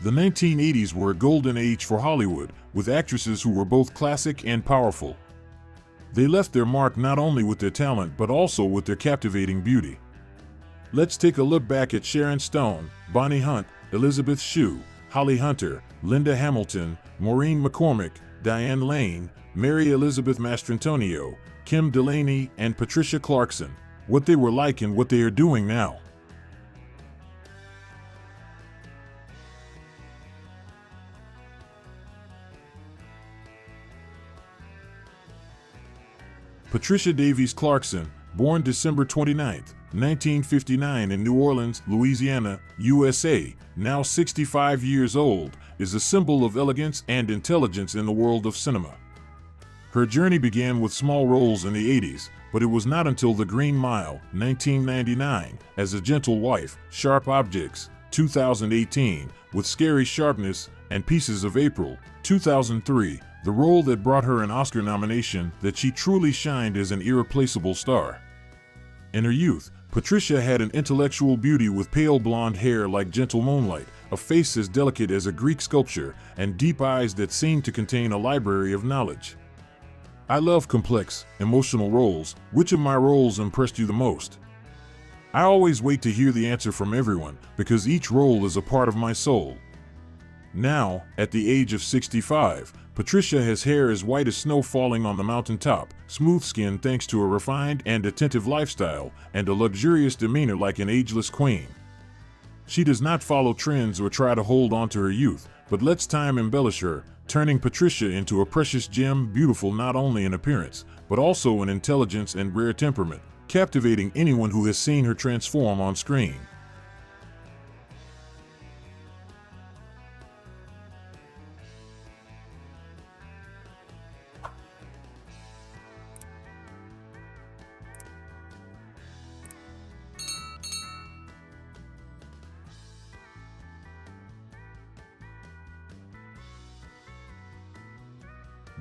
The 1980s were a golden age for Hollywood, with actresses who were both classic and powerful. They left their mark not only with their talent but also with their captivating beauty. Let's take a look back at Sharon Stone, Bonnie Hunt, Elisabeth Shue, Holly Hunter, Linda Hamilton, Maureen McCormick, Diane Lane, Mary Elizabeth Mastrantonio, Kim Delaney, and Patricia Clarkson, what they were like and what they are doing now. Patricia Davies Clarkson, born December 29, 1959 in New Orleans, Louisiana, USA, now 65 years old, is a symbol of elegance and intelligence in the world of cinema. Her journey began with small roles in the 80s, but it was not until The Green Mile, 1999, as a gentle wife, Sharp Objects, 2018, with Scary Sharpness, and Pieces of April, 2003, the role that brought her an Oscar nomination, that she truly shined as an irreplaceable star. In her youth, Patricia had an intellectual beauty with pale blonde hair like gentle moonlight, a face as delicate as a Greek sculpture, and deep eyes that seemed to contain a library of knowledge. I love complex, emotional roles. Which of my roles impressed you the most? I always wait to hear the answer from everyone, because each role is a part of my soul. Now, at the age of 65, Patricia has hair as white as snow falling on the mountaintop, smooth skin thanks to a refined and attentive lifestyle, and a luxurious demeanor like an ageless queen. She does not follow trends or try to hold on to her youth, but lets time embellish her, turning Patricia into a precious gem, beautiful not only in appearance, but also in intelligence and rare temperament, captivating anyone who has seen her transform on screen.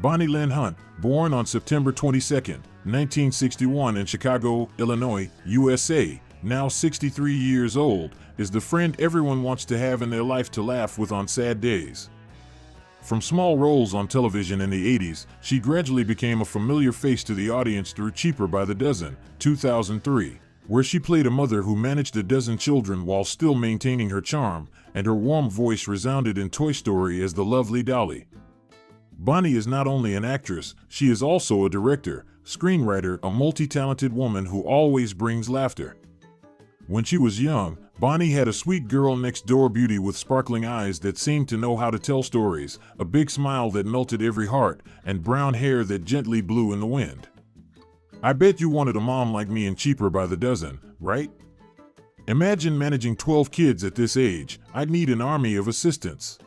Bonnie Lynn Hunt, born on September 22, 1961 in Chicago, Illinois, USA, now 63 years old, is the friend everyone wants to have in their life to laugh with on sad days. From small roles on television in the 80s, she gradually became a familiar face to the audience through Cheaper by the Dozen, 2003, where she played a mother who managed a dozen children while still maintaining her charm, and her warm voice resounded in Toy Story as the lovely Dolly. Bonnie is not only an actress, she is also a director, screenwriter, a multi-talented woman who always brings laughter. When she was young, Bonnie had a sweet girl-next-door beauty with sparkling eyes that seemed to know how to tell stories, a big smile that melted every heart, and brown hair that gently blew in the wind. I bet you wanted a mom like me in Cheaper by the Dozen, right? Imagine managing 12 kids at this age. I'd need an army of assistants.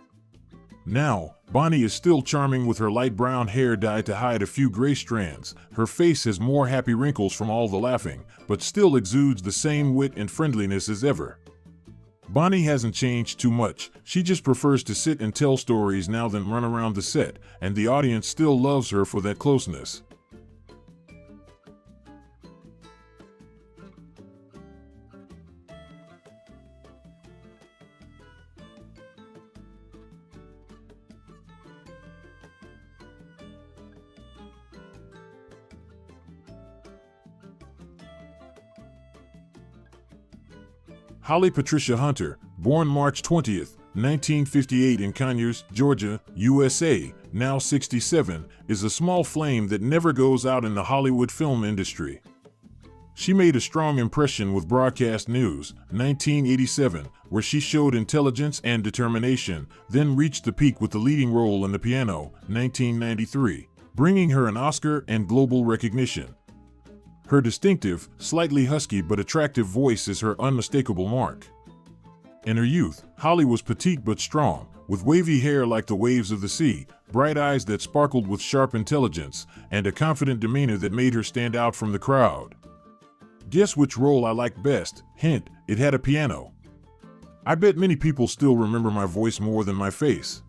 Now, Bonnie is still charming with her light brown hair dyed to hide a few gray strands. Her face has more happy wrinkles from all the laughing, but still exudes the same wit and friendliness as ever. Bonnie hasn't changed too much. She just prefers to sit and tell stories now than run around the set, and the audience still loves her for that closeness. Holly Patricia Hunter, born March 20, 1958 in Conyers, Georgia, USA, now 67, is a small flame that never goes out in the Hollywood film industry. She made a strong impression with Broadcast News, 1987, where she showed intelligence and determination, then reached the peak with the leading role in The Piano, 1993, bringing her an Oscar and global recognition. Her distinctive, slightly husky but attractive voice is her unmistakable mark. In her youth, Holly was petite but strong, with wavy hair like the waves of the sea, bright eyes that sparkled with sharp intelligence, and a confident demeanor that made her stand out from the crowd. Guess which role I liked best? Hint, it had a piano. I bet many people still remember my voice more than my face.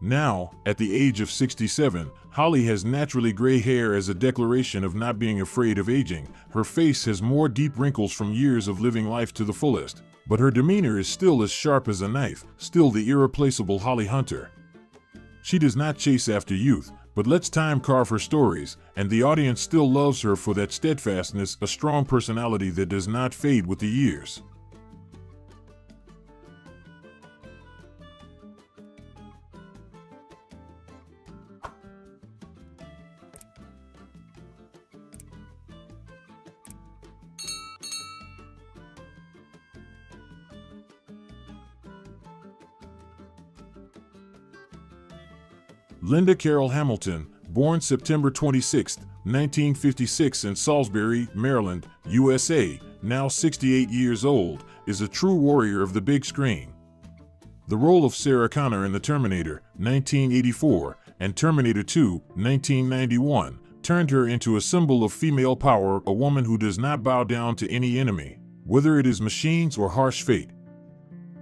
Now, at the age of 67, Holly has naturally gray hair as a declaration of not being afraid of aging. Her face has more deep wrinkles from years of living life to the fullest. But her demeanor is still as sharp as a knife, still the irreplaceable Holly Hunter. She does not chase after youth, but lets time carve her stories, and the audience still loves her for that steadfastness, a strong personality that does not fade with the years. Linda Carol Hamilton, born September 26, 1956 in Salisbury, Maryland, USA, now 68 years old, is a true warrior of the big screen. The role of Sarah Connor in The Terminator, 1984, and Terminator 2, 1991, turned her into a symbol of female power, a woman who does not bow down to any enemy, whether it is machines or harsh fate.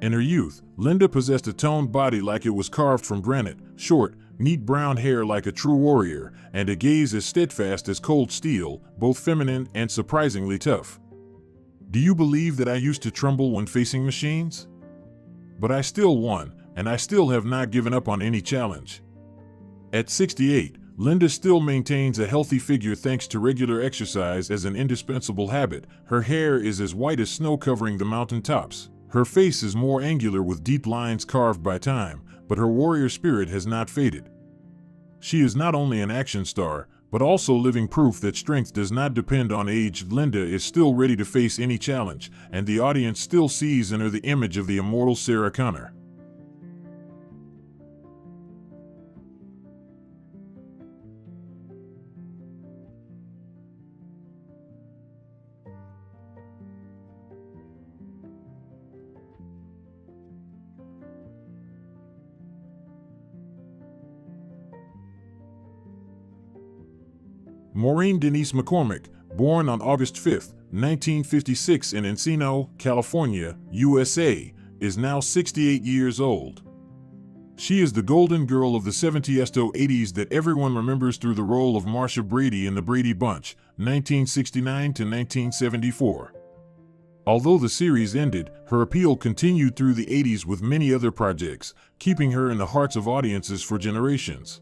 In her youth, Linda possessed a toned body like it was carved from granite, short, neat brown hair like a true warrior, and a gaze as steadfast as cold steel, both feminine and surprisingly tough. Do you believe that I used to tremble when facing machines? But I still won, and I still have not given up on any challenge. At 68, Linda still maintains a healthy figure thanks to regular exercise as an indispensable habit. Her hair is as white as snow covering the mountain tops. Her face is more angular with deep lines carved by time, but her warrior spirit has not faded. She is not only an action star, but also living proof that strength does not depend on age. Linda is still ready to face any challenge, and the audience still sees in her the image of the immortal Sarah Connor. Maureen Denise McCormick, born on August 5, 1956 in Encino, California, USA, is now 68 years old. She is the golden girl of the 70s to 80s that everyone remembers through the role of Marcia Brady in The Brady Bunch, 1969 to 1974. Although the series ended, her appeal continued through the 80s with many other projects, keeping her in the hearts of audiences for generations.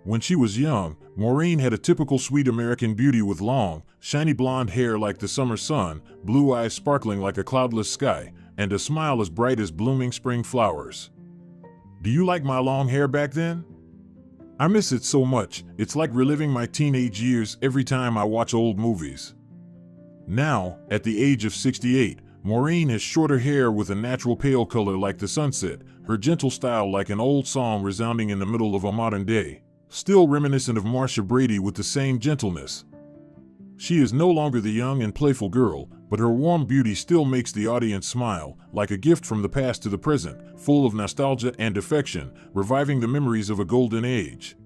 When she was young, Maureen had a typical sweet American beauty with long, shiny blonde hair like the summer sun, blue eyes sparkling like a cloudless sky, and a smile as bright as blooming spring flowers. Do you like my long hair back then? I miss it so much, it's like reliving my teenage years every time I watch old movies. Now, at the age of 68, Maureen has shorter hair with a natural pale color like the sunset, her gentle style like an old song resounding in the middle of a modern day. Still reminiscent of Marcia Brady with the same gentleness. She is no longer the young and playful girl, but her warm beauty still makes the audience smile, like a gift from the past to the present, full of nostalgia and affection, reviving the memories of a golden age.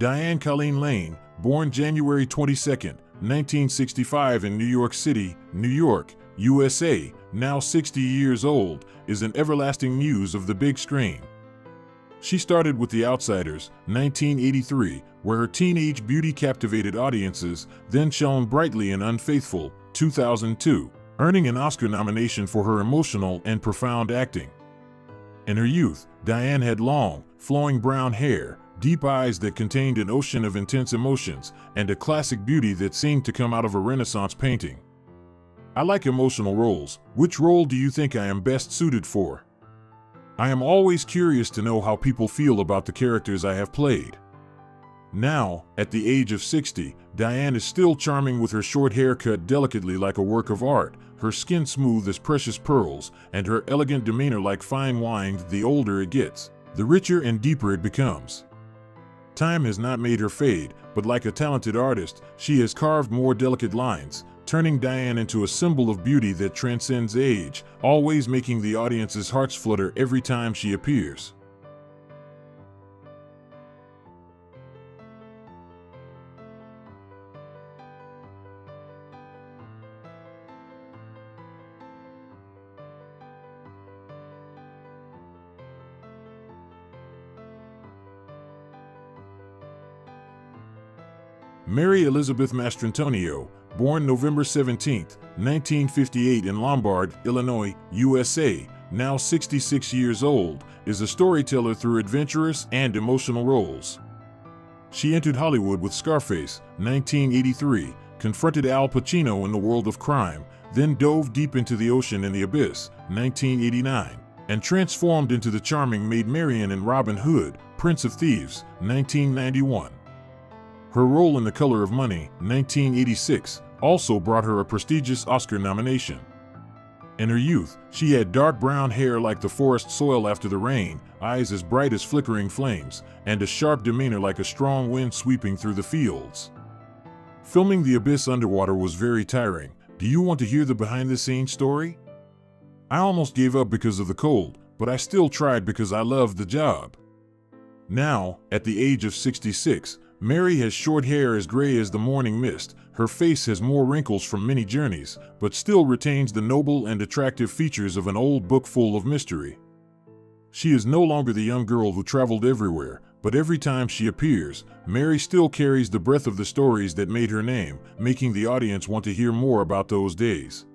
Diane Lane, born January 22, 1965 in New York City, New York, USA, now 60 years old, is an everlasting muse of the big screen. She started with The Outsiders, 1983, where her teenage beauty captivated audiences, then shone brightly in Unfaithful, 2002, earning an Oscar nomination for her emotional and profound acting. In her youth, Diane had long, flowing brown hair, deep eyes that contained an ocean of intense emotions, and a classic beauty that seemed to come out of a Renaissance painting. I like emotional roles. Which role do you think I am best suited for? I am always curious to know how people feel about the characters I have played. Now, at the age of 60, Diane is still charming with her short hair cut delicately like a work of art, her skin smooth as precious pearls, and her elegant demeanor like fine wine. The older it gets, the richer and deeper it becomes. Time has not made her fade, but like a talented artist, she has carved more delicate lines, turning Diane into a symbol of beauty that transcends age, always making the audience's hearts flutter every time she appears. Mary Elizabeth Mastrantonio, born November 17, 1958 in Lombard, Illinois, USA, now 66 years old, is a storyteller through adventurous and emotional roles. She entered Hollywood with Scarface, 1983, confronted Al Pacino in the world of crime, then dove deep into the ocean in The Abyss, 1989, and transformed into the charming Maid Marian in Robin Hood, Prince of Thieves, 1991. Her role in The Color of Money, 1986, also brought her a prestigious Oscar nomination. In her youth, she had dark brown hair like the forest soil after the rain, eyes as bright as flickering flames, and a sharp demeanor like a strong wind sweeping through the fields. Filming The Abyss underwater was very tiring. Do you want to hear the behind-the-scenes story? I almost gave up because of the cold, but I still tried because I loved the job. Now, at the age of 66, Mary has short hair as gray as the morning mist. Her face has more wrinkles from many journeys, but still retains the noble and attractive features of an old book full of mystery. She is no longer the young girl who traveled everywhere, but every time she appears, Mary still carries the breath of the stories that made her name, making the audience want to hear more about those days.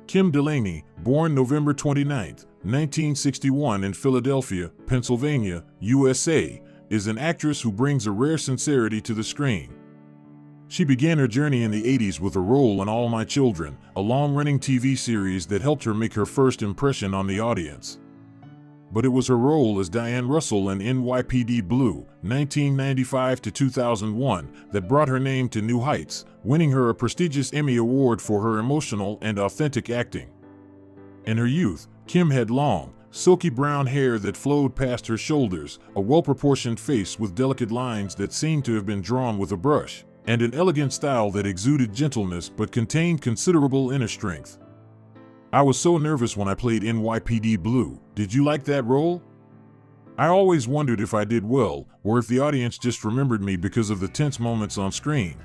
Kim Delaney, born November 29, 1961 in Philadelphia, Pennsylvania, USA, is an actress who brings a rare sincerity to the screen. She began her journey in the 80s with a role in All My Children, a long-running TV series that helped her make her first impression on the audience. But it was her role as Diane Russell in NYPD Blue, 1995 to 2001, that brought her name to new heights, winning her a prestigious Emmy Award for her emotional and authentic acting. In her youth, Kim had long, silky brown hair that flowed past her shoulders, a well-proportioned face with delicate lines that seemed to have been drawn with a brush, and an elegant style that exuded gentleness but contained considerable inner strength. I was so nervous when I played NYPD Blue. Did you like that role? I always wondered if I did well, or if the audience just remembered me because of the tense moments on screen.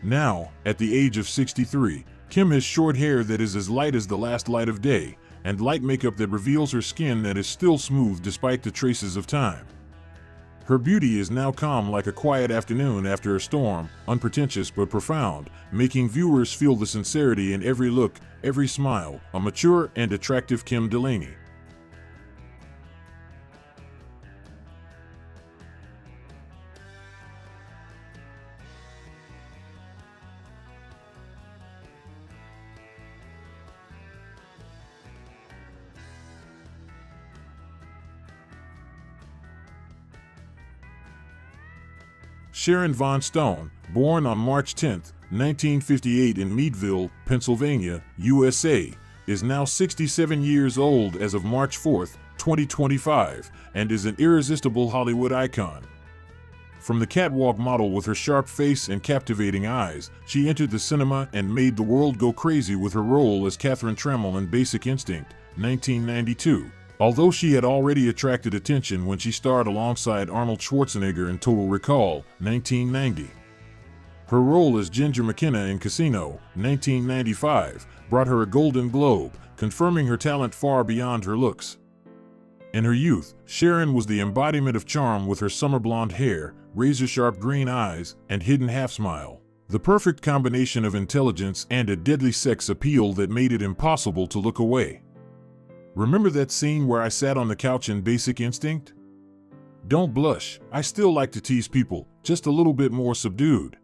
Now, at the age of 63, Kim has short hair that is as light as the last light of day, and light makeup that reveals her skin that is still smooth despite the traces of time. Her beauty is now calm like a quiet afternoon after a storm, unpretentious but profound, making viewers feel the sincerity in every look, every smile, a mature and attractive Kim Delaney. Sharon Von Stone, born on March 10, 1958 in Meadville, Pennsylvania, USA, is now 67 years old as of March 4, 2025, and is an irresistible Hollywood icon. From the catwalk model with her sharp face and captivating eyes, she entered the cinema and made the world go crazy with her role as Catherine Trammell in Basic Instinct, 1992. Although she had already attracted attention when she starred alongside Arnold Schwarzenegger in Total Recall, 1990. Her role as Ginger McKenna in Casino, 1995, brought her a Golden Globe, confirming her talent far beyond her looks. In her youth, Sharon was the embodiment of charm with her summer blonde hair, razor-sharp green eyes, and hidden half-smile. The perfect combination of intelligence and a deadly sex appeal that made it impossible to look away. Remember that scene where I sat on the couch in Basic Instinct? Don't blush, I still like to tease people, just a little bit more subdued.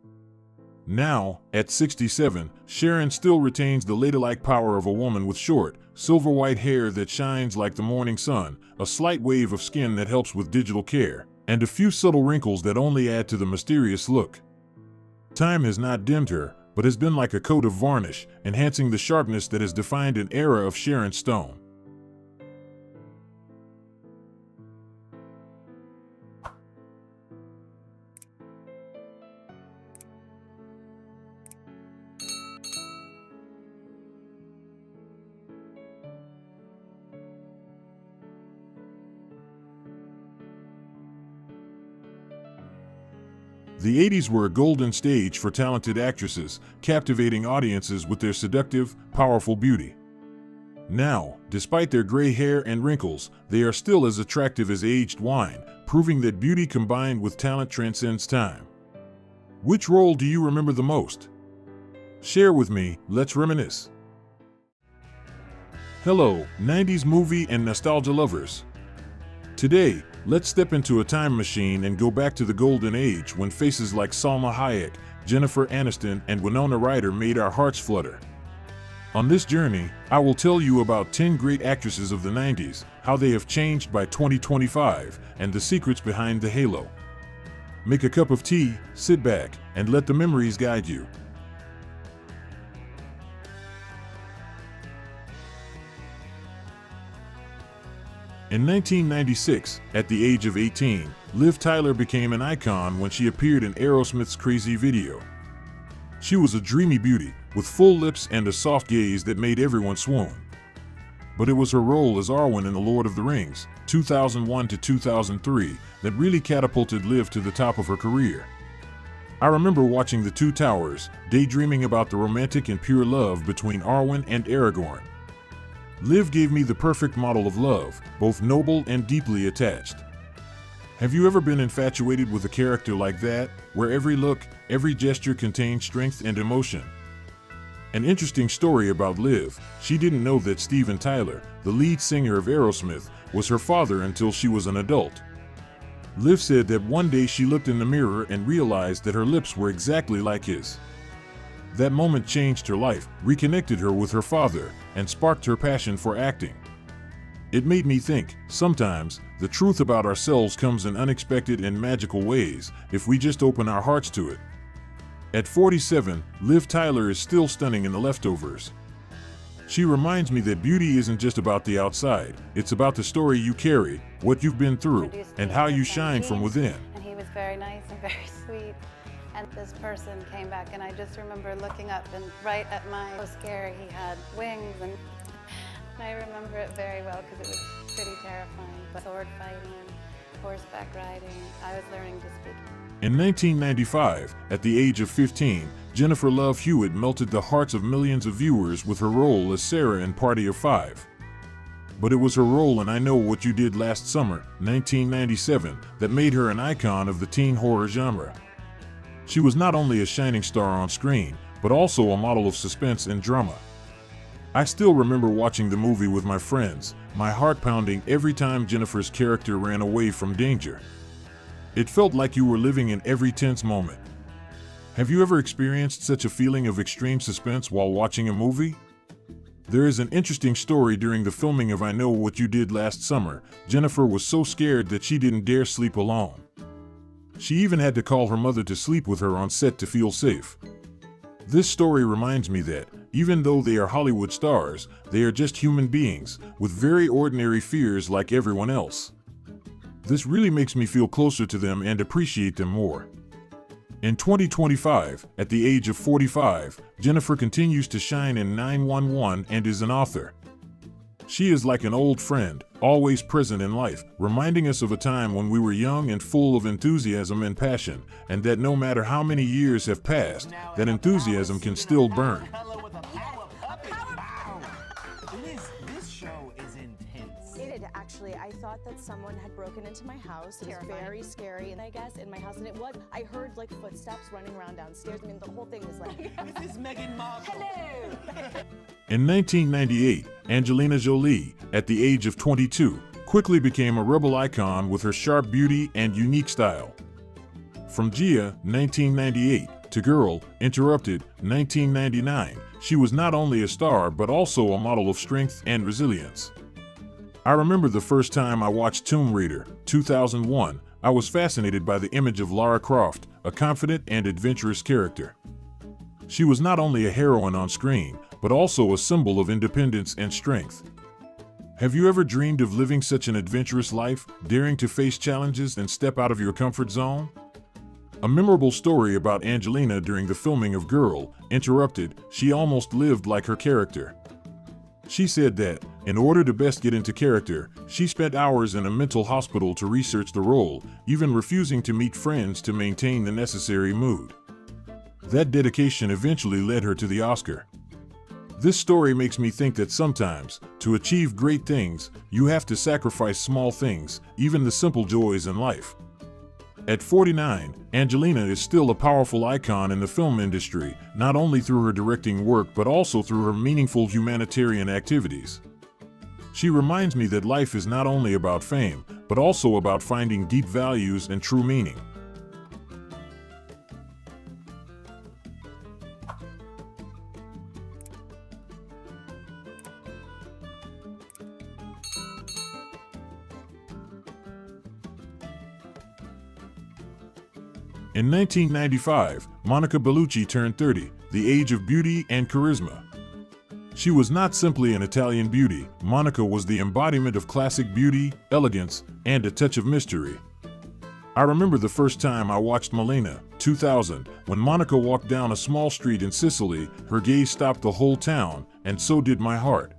Now, at 67, Sharon still retains the ladylike power of a woman with short, silver-white hair that shines like the morning sun, a slight wave of skin that helps with digital care, and a few subtle wrinkles that only add to the mysterious look. Time has not dimmed her, but has been like a coat of varnish, enhancing the sharpness that has defined an era of Sharon Stone. The 80s were a golden stage for talented actresses, captivating audiences with their seductive, powerful beauty. Now, despite their gray hair and wrinkles, they are still as attractive as aged wine, proving that beauty combined with talent transcends time. Which role do you remember the most? Share with me, let's reminisce. Hello, 90s movie and nostalgia lovers. Today, let's step into a time machine and go back to the golden age when faces like Salma Hayek, Jennifer Aniston, and Winona Ryder made our hearts flutter. On this journey, I will tell you about 10 great actresses of the 90s, how they have changed by 2025, and the secrets behind the halo. Make a cup of tea, sit back, and let the memories guide you. In 1996, at the age of 18, Liv Tyler became an icon when she appeared in Aerosmith's Crazy video. She was a dreamy beauty, with full lips and a soft gaze that made everyone swoon. But it was her role as Arwen in The Lord of the Rings, 2001 to 2003, that really catapulted Liv to the top of her career. I remember watching The Two Towers, daydreaming about the romantic and pure love between Arwen and Aragorn. Liv gave me the perfect model of love, both noble and deeply attached. Have you ever been infatuated with a character like that, where every look, every gesture contained strength and emotion? An interesting story about Liv: she didn't know that Steven Tyler, the lead singer of Aerosmith, was her father until she was an adult. Liv said that one day she looked in the mirror and realized that her lips were exactly like his. That moment changed her life, reconnected her with her father, and sparked her passion for acting. It made me think, sometimes, the truth about ourselves comes in unexpected and magical ways, if we just open our hearts to it. At 47, Liv Tyler is still stunning in The Leftovers. She reminds me that beauty isn't just about the outside, it's about the story you carry, what you've been through, and how you shine from within. And he was very nice and very sweet. And this person came back, and I just remember looking up, and right at my, so scary, he had wings, and I remember it very well because it was pretty terrifying. But sword fighting, horseback riding, I was learning to speak. In 1995, at the age of 15, Jennifer Love Hewitt melted the hearts of millions of viewers with her role as Sarah in Party of Five. But it was her role in I Know What You Did Last Summer, 1997, that made her an icon of the teen horror genre. She was not only a shining star on screen, but also a model of suspense and drama. I still remember watching the movie with my friends, my heart pounding every time Jennifer's character ran away from danger. It felt like you were living in every tense moment. Have you ever experienced such a feeling of extreme suspense while watching a movie? There is an interesting story during the filming of I Know What You Did Last Summer. Jennifer was so scared that she didn't dare sleep alone. She even had to call her mother to sleep with her on set to feel safe. This story reminds me that, even though they are Hollywood stars, they are just human beings, with very ordinary fears like everyone else. This really makes me feel closer to them and appreciate them more. In 2025, at the age of 45, Jennifer continues to shine in 911 and is an author. She is like an old friend, always present in life, reminding us of a time when we were young and full of enthusiasm and passion, and that no matter how many years have passed, that enthusiasm can still burn. This show is intense. Actually, I thought that someone had broken into my house. It was very scary, and I guess in my house, and it was. I heard like footsteps running around downstairs. I mean, the whole thing was like, This is Meghan Markle. hello. In 1998, Angelina Jolie, at the age of 22, quickly became a rebel icon with her sharp beauty and unique style. From Gia, 1998, to Girl, Interrupted, 1999, she was not only a star but also a model of strength and resilience. I remember the first time I watched Tomb Raider, 2001, I was fascinated by the image of Lara Croft, a confident and adventurous character. She was not only a heroine on screen, but also a symbol of independence and strength. Have you ever dreamed of living such an adventurous life, daring to face challenges and step out of your comfort zone? A memorable story about Angelina during the filming of Girl, Interrupted: she almost lived like her character. She said that, in order to best get into character, she spent hours in a mental hospital to research the role, even refusing to meet friends to maintain the necessary mood. That dedication eventually led her to the Oscar. This story makes me think that sometimes, to achieve great things, you have to sacrifice small things, even the simple joys in life. At 49, Angelina is still a powerful icon in the film industry, not only through her directing work but also through her meaningful humanitarian activities. She reminds me that life is not only about fame, but also about finding deep values and true meaning. In 1995, Monica Bellucci turned 30, the age of beauty and charisma. She was not simply an Italian beauty. Monica was the embodiment of classic beauty, elegance, and a touch of mystery. I remember the first time I watched Milena, 2000, when Monica walked down a small street in Sicily. Her gaze stopped the whole town, and so did my heart.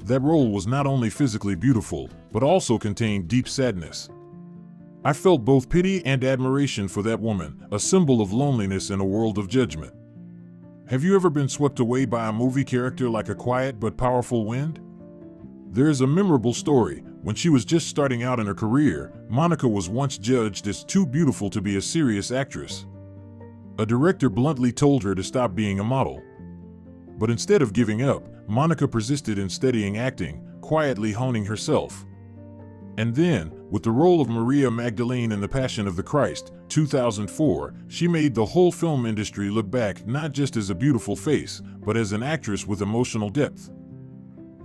That role was not only physically beautiful, but also contained deep sadness. I felt both pity and admiration for that woman, a symbol of loneliness in a world of judgment. Have you ever been swept away by a movie character like a quiet but powerful wind? There is a memorable story. When she was just starting out in her career, Monica was once judged as too beautiful to be a serious actress. A director bluntly told her to stop being a model. But instead of giving up, Monica persisted in studying acting, quietly honing herself. And then, with the role of Maria Magdalene in The Passion of the Christ, 2004, she made the whole film industry look back not just as a beautiful face, but as an actress with emotional depth.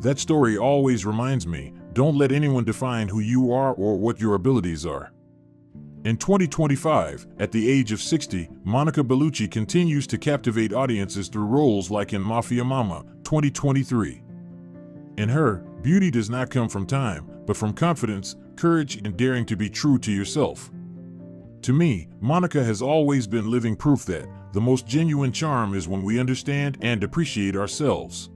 That story always reminds me, don't let anyone define who you are or what your abilities are. In 2025, at the age of 60, Monica Bellucci continues to captivate audiences through roles like in Mafia Mama, 2023. In her, beauty does not come from time, but from confidence, courage, and daring to be true to yourself. To me, Monica has always been living proof that the most genuine charm is when we understand and appreciate ourselves.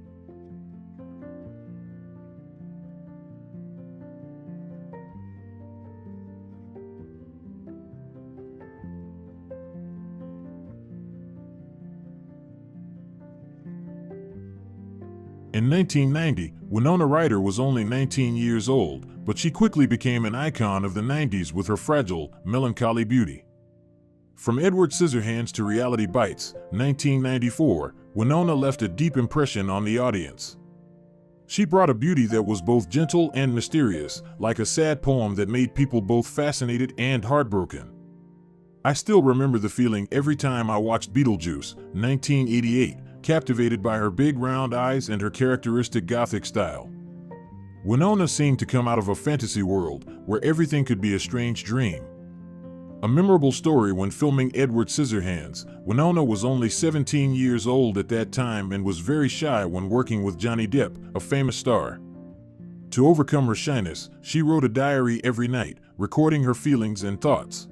In 1990, Winona Ryder was only 19 years old, but she quickly became an icon of the 90s with her fragile, melancholy beauty. From Edward Scissorhands to Reality Bites, 1994, Winona left a deep impression on the audience. She brought a beauty that was both gentle and mysterious, like a sad poem that made people both fascinated and heartbroken. I still remember the feeling every time I watched Beetlejuice, 1988, captivated by her big round eyes and her characteristic gothic style. Winona seemed to come out of a fantasy world where everything could be a strange dream. A memorable story: when filming Edward Scissorhands, Winona was only 17 years old at that time and was very shy when working with Johnny Depp, a famous star. To overcome her shyness, she wrote a diary every night, recording her feelings and thoughts.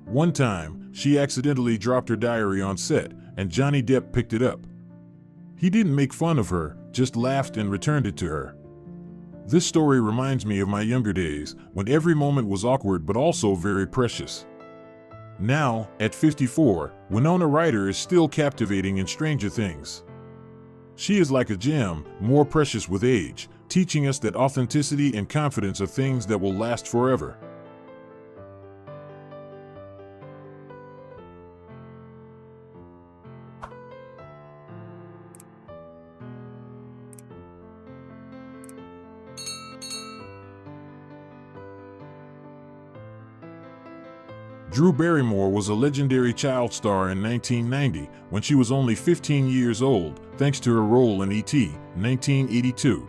One time, she accidentally dropped her diary on set, and Johnny Depp picked it up. He didn't make fun of her, just laughed and returned it to her. This story reminds me of my younger days, when every moment was awkward but also very precious. Now, at 54, Winona Ryder is still captivating in Stranger Things. She is like a gem, more precious with age, teaching us that authenticity and confidence are things that will last forever. Drew Barrymore was a legendary child star in 1990 when she was only 15 years old, thanks to her role in E.T., 1982.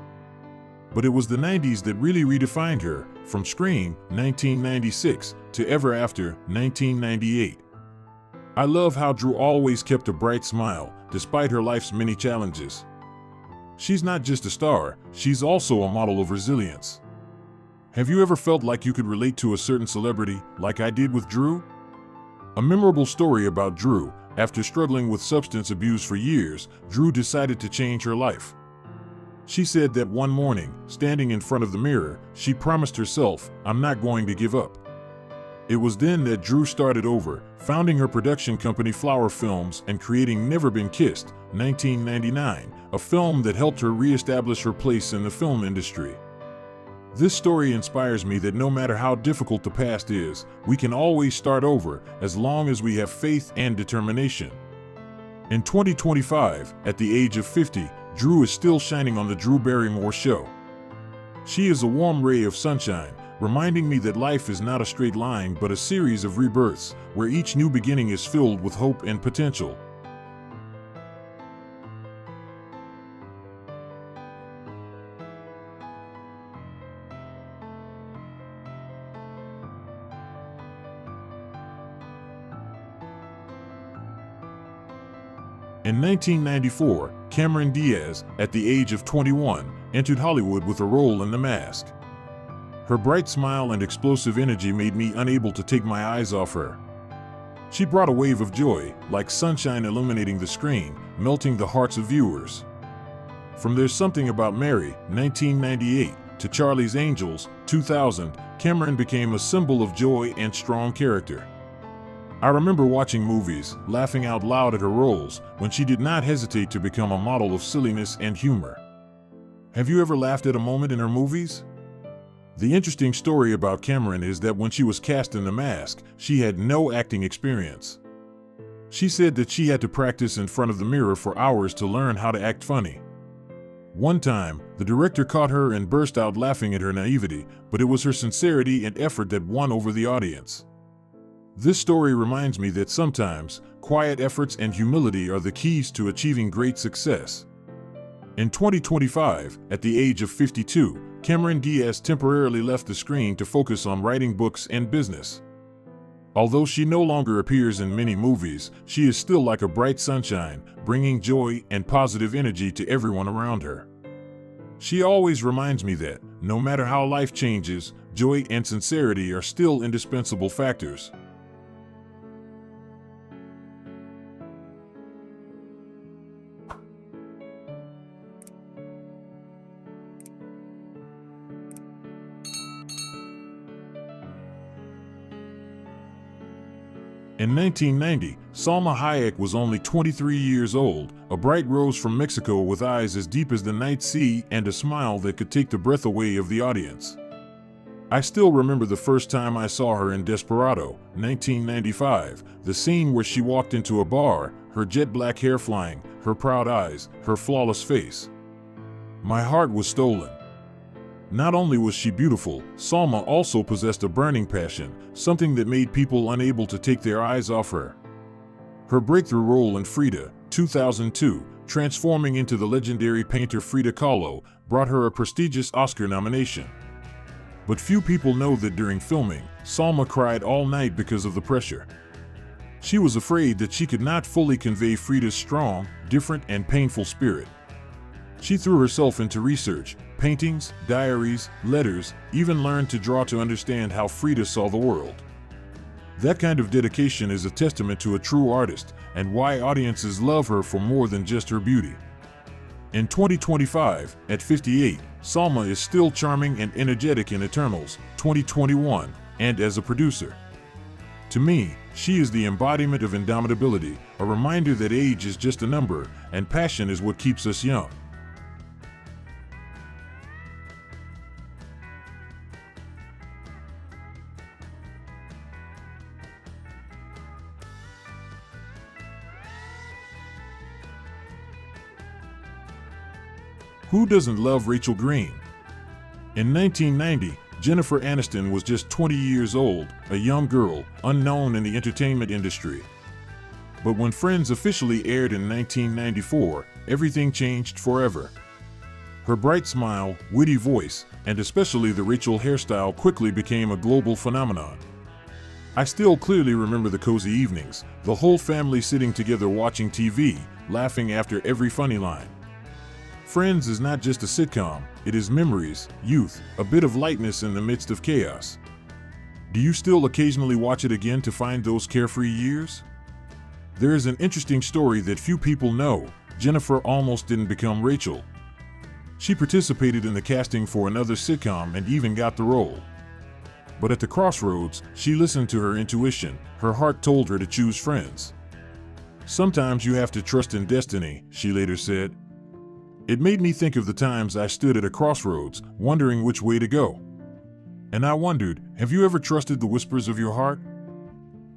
But it was the 90s that really redefined her, from Scream, 1996, to Ever After, 1998. I love how Drew always kept a bright smile, despite her life's many challenges. She's not just a star, she's also a model of resilience. Have you ever felt like you could relate to a certain celebrity, like I did with Drew? A memorable story about Drew: after struggling with substance abuse for years, Drew decided to change her life. She said that one morning, standing in front of the mirror, she promised herself, "I'm not going to give up." It was then that Drew started over, founding her production company Flower Films and creating Never Been Kissed, 1999, a film that helped her reestablish her place in the film industry. This story inspires me that no matter how difficult the past is, we can always start over as long as we have faith and determination. In 2025, at the age of 50, Drew is still shining on The Drew Barrymore Show. She is a warm ray of sunshine, reminding me that life is not a straight line but a series of rebirths, where each new beginning is filled with hope and potential. In 1994, Cameron Diaz, at the age of 21, entered Hollywood with a role in The Mask. Her bright smile and explosive energy made me unable to take my eyes off her. She brought a wave of joy, like sunshine illuminating the screen, melting the hearts of viewers. From There's Something About Mary, 1998, to Charlie's Angels, 2000, Cameron became a symbol of joy and strong character. I remember watching movies, laughing out loud at her roles, when she did not hesitate to become a model of silliness and humor. Have you ever laughed at a moment in her movies? The interesting story about Cameron is that when she was cast in The Mask, she had no acting experience. She said that she had to practice in front of the mirror for hours to learn how to act funny. One time, the director caught her and burst out laughing at her naivety, but it was her sincerity and effort that won over the audience. This story reminds me that sometimes, quiet efforts and humility are the keys to achieving great success. In 2025, at the age of 52, Cameron Diaz temporarily left the screen to focus on writing books and business. Although she no longer appears in many movies, she is still like a bright sunshine, bringing joy and positive energy to everyone around her. She always reminds me that, no matter how life changes, joy and sincerity are still indispensable factors. In 1990, Salma Hayek was only 23 years old, a bright rose from Mexico with eyes as deep as the night sea and a smile that could take the breath away of the audience. I still remember the first time I saw her in Desperado, 1995, the scene where she walked into a bar, her jet black hair flying, her proud eyes, her flawless face. My heart was stolen. Not only was she beautiful, Salma also possessed a burning passion, something that made people unable to take their eyes off her. Her breakthrough role in Frida, 2002, transforming into the legendary painter Frida Kahlo, brought her a prestigious Oscar nomination. But few people know that during filming, Salma cried all night because of the pressure. She was afraid that she could not fully convey Frida's strong, different, and painful spirit. She threw herself into research, paintings, diaries, letters, even learned to draw to understand how Frida saw the world. That kind of dedication is a testament to a true artist and why audiences love her for more than just her beauty. In 2025, at 58, Salma is still charming and energetic in Eternals, 2021, and as a producer. To me, she is the embodiment of indomitability, a reminder that age is just a number and passion is what keeps us young. Who doesn't love Rachel Green? In 1990, Jennifer Aniston was just 20 years old, a young girl, unknown in the entertainment industry. But when Friends officially aired in 1994, everything changed forever. Her bright smile, witty voice, and especially the Rachel hairstyle quickly became a global phenomenon. I still clearly remember the cozy evenings, the whole family sitting together watching TV, laughing after every funny line. Friends is not just a sitcom, it is memories, youth, a bit of lightness in the midst of chaos. Do you still occasionally watch it again to find those carefree years? There is an interesting story that few people know. Jennifer almost didn't become Rachel. She participated in the casting for another sitcom and even got the role. But at the crossroads, she listened to her intuition. Her heart told her to choose friends. "Sometimes you have to trust in destiny," she later said. "It made me think of the times I stood at a crossroads, wondering which way to go. And I wondered, have you ever trusted the whispers of your heart?"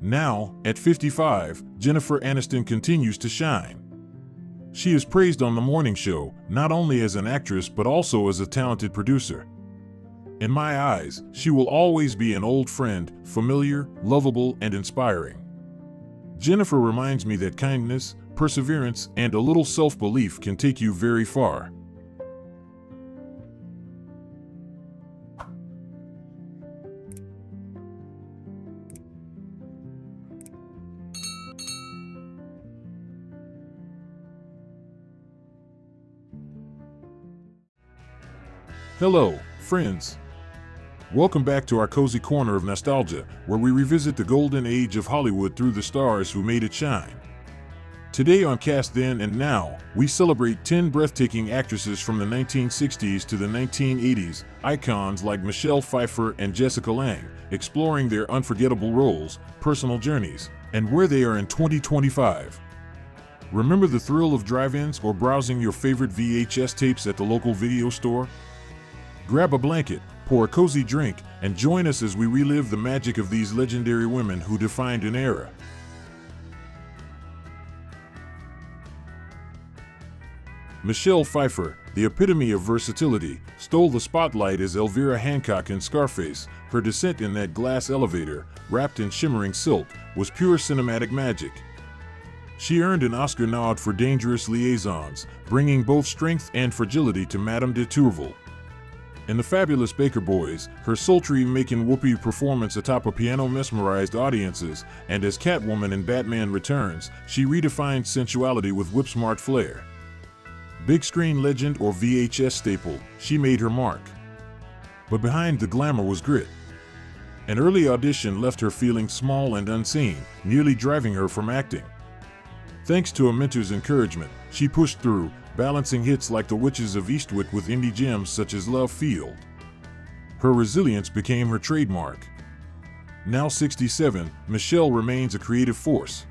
Now, at 55, Jennifer Aniston continues to shine. She is praised on The Morning Show, not only as an actress but also as a talented producer. "In my eyes, she will always be an old friend, familiar, lovable, and inspiring. Jennifer reminds me that kindness, perseverance, and a little self-belief can take you very far." Hello, friends. Welcome back to our cozy corner of nostalgia, where we revisit the golden age of Hollywood through the stars who made it shine. Today on Cast Then and Now, we celebrate 10 breathtaking actresses from the 1960s to the 1980s, icons like Michelle Pfeiffer and Jessica Lange, exploring their unforgettable roles, personal journeys, and where they are in 2025. Remember the thrill of drive-ins or browsing your favorite VHS tapes at the local video store? Grab a blanket, pour a cozy drink, and join us as we relive the magic of these legendary women who defined an era. Michelle Pfeiffer, the epitome of versatility, stole the spotlight as Elvira Hancock in Scarface. Her descent in that glass elevator, wrapped in shimmering silk, was pure cinematic magic. She earned an Oscar nod for Dangerous Liaisons, bringing both strength and fragility to Madame de Tourvel. In The Fabulous Baker Boys, her sultry Macon whoopee performance atop a piano mesmerized audiences, and as Catwoman in Batman Returns, she redefined sensuality with whip-smart flair. Big screen legend or VHS staple, she made her mark. But behind the glamour was grit. An early audition left her feeling small and unseen, nearly driving her from acting. Thanks to a mentor's encouragement, she pushed through, balancing hits like The Witches of Eastwick with indie gems such as Love Field. Her resilience became her trademark. Now 67, Michelle remains a creative force.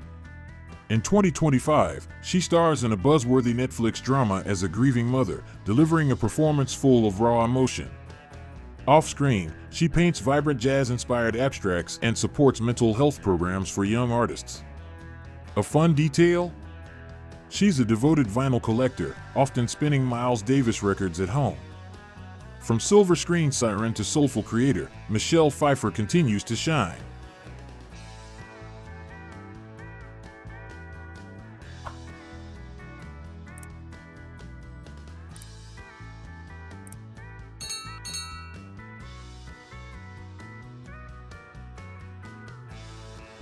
In 2025, she stars in a buzzworthy Netflix drama as a grieving mother, delivering a performance full of raw emotion. Off-screen, she paints vibrant jazz-inspired abstracts and supports mental health programs for young artists. A fun detail? She's a devoted vinyl collector, often spinning Miles Davis records at home. From silver screen siren to soulful creator, Michelle Pfeiffer continues to shine.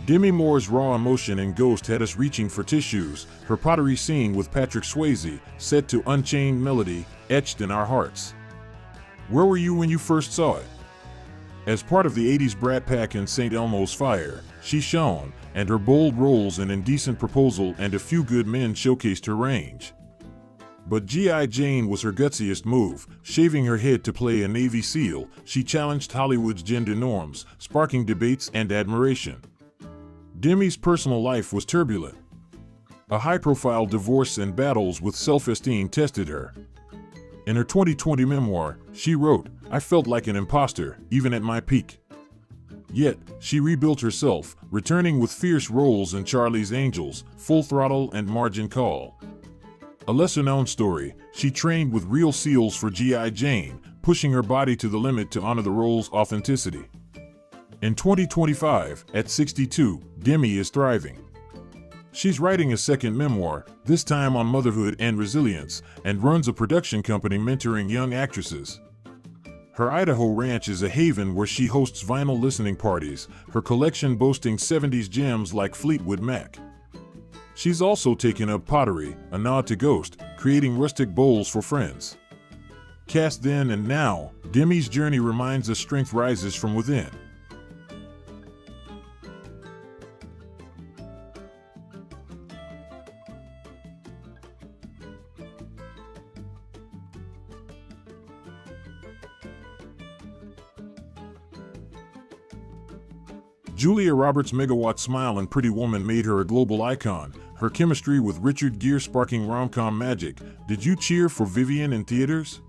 Demi Moore's raw emotion in Ghost had us reaching for tissues, her pottery scene with Patrick Swayze, set to Unchained Melody, etched in our hearts. Where were you when you first saw it? As part of the 80s Brat Pack in St. Elmo's Fire, she shone, and her bold roles in Indecent Proposal and A Few Good Men showcased her range. But G.I. Jane was her gutsiest move. Shaving her head to play a Navy SEAL, she challenged Hollywood's gender norms, sparking debates and admiration. Demi's personal life was turbulent. A high-profile divorce and battles with self-esteem tested her. In her 2020 memoir, she wrote, "I felt like an imposter, even at my peak." Yet, she rebuilt herself, returning with fierce roles in Charlie's Angels, Full Throttle, and Margin Call. A lesser-known story, she trained with real SEALs for G.I. Jane, pushing her body to the limit to honor the role's authenticity. In 2025, at 62, Demi is thriving. She's writing a second memoir, this time on motherhood and resilience, and runs a production company mentoring young actresses. Her Idaho ranch is a haven where she hosts vinyl listening parties, her collection boasting 70s gems like Fleetwood Mac. She's also taken up pottery, a nod to Ghost, creating rustic bowls for friends. Cast then and now, Demi's journey reminds us strength rises from within. Julia Roberts' megawatt smile and Pretty Woman made her a global icon. Her chemistry with Richard Gere sparking rom-com magic. Did you cheer for Vivian in theaters?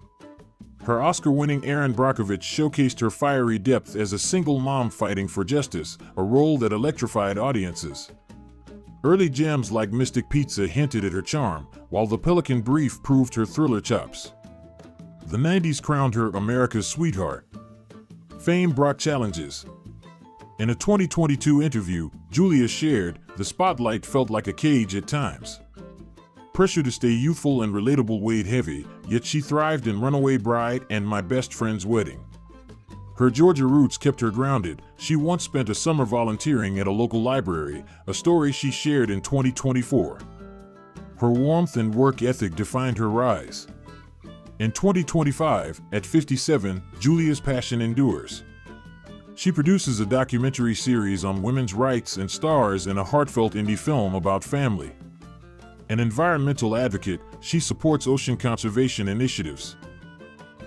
Her Oscar-winning Erin Brockovich showcased her fiery depth as a single mom fighting for justice, a role that electrified audiences. Early gems like Mystic Pizza hinted at her charm, while The Pelican Brief proved her thriller chops. The 90s crowned her America's sweetheart. Fame brought challenges. In a 2022 interview, Julia shared, "The spotlight felt like a cage at times. Pressure to stay youthful and relatable weighed heavy, yet she thrived in Runaway Bride and My Best Friend's Wedding." Her Georgia roots kept her grounded. She once spent a summer volunteering at a local library, a story she shared in 2024. Her warmth and work ethic defined her rise. In 2025, at 57, Julia's passion endures. She produces a documentary series on women's rights and stars in a heartfelt indie film about family. An environmental advocate, she supports ocean conservation initiatives.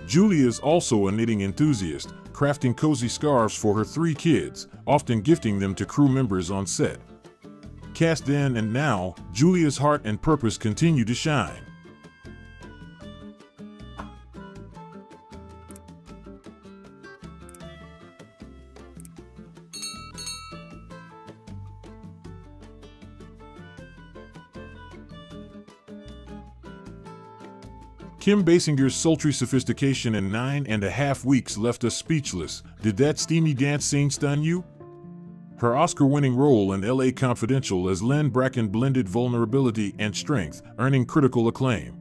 Julia is also a knitting enthusiast, crafting cozy scarves for her 3 kids, often gifting them to crew members on set. Cast then and now, Julia's heart and purpose continue to shine. Kim Basinger's sultry sophistication in 9.5 weeks left us speechless. Did that steamy dance scene stun you? Her Oscar-winning role in LA Confidential as Lynn Bracken blended vulnerability and strength, earning critical acclaim.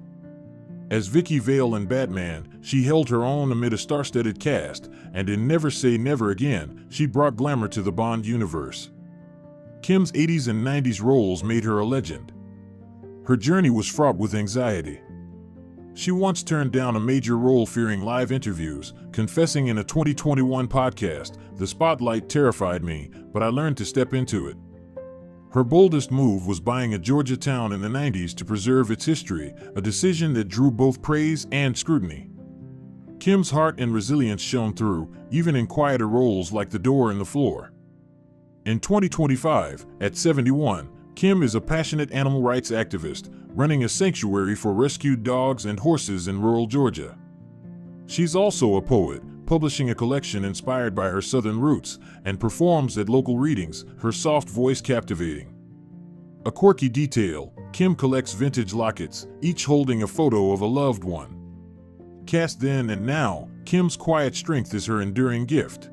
As Vicky Vale in Batman, she held her own amid a star-studded cast, and in Never Say Never Again, she brought glamour to the Bond universe. Kim's 80s and 90s roles made her a legend. Her journey was fraught with anxiety. She once turned down a major role fearing live interviews, confessing in a 2021 podcast, "The spotlight terrified me, but I learned to step into it." Her boldest move was buying a Georgia town in the 90s to preserve its history, a decision that drew both praise and scrutiny. Kim's heart and resilience shone through, even in quieter roles like The Door in the Floor. In 2025, at 71, Kim is a passionate animal rights activist, running a sanctuary for rescued dogs and horses in rural Georgia. She's also a poet, publishing a collection inspired by her southern roots, and performs at local readings, her soft voice captivating. A quirky detail, Kim collects vintage lockets, each holding a photo of a loved one. Cast then and now, Kim's quiet strength is her enduring gift.